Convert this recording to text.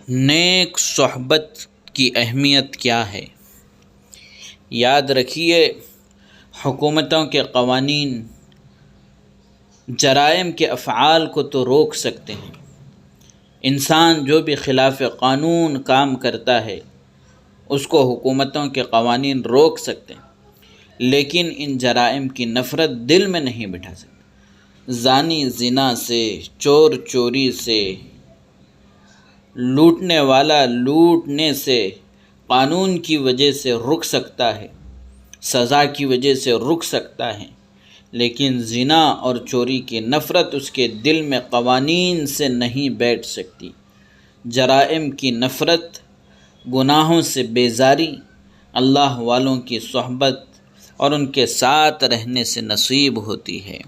نیک صحبت کی اہمیت کیا ہے؟ یاد رکھیے، حکومتوں کے قوانین جرائم کے افعال کو تو روک سکتے ہیں۔ انسان جو بھی خلاف قانون کام کرتا ہے اس کو حکومتوں کے قوانین روک سکتے ہیں، لیکن ان جرائم کی نفرت دل میں نہیں بٹھا سکتے۔ زانی زنا سے، چور چوری سے، لوٹنے والا لوٹنے سے قانون کی وجہ سے رک سکتا ہے، سزا کی وجہ سے رک سکتا ہے، لیکن زنا اور چوری کی نفرت اس کے دل میں قوانین سے نہیں بیٹھ سکتی۔ جرائم کی نفرت، گناہوں سے بیزاری اللہ والوں کی صحبت اور ان کے ساتھ رہنے سے نصیب ہوتی ہے۔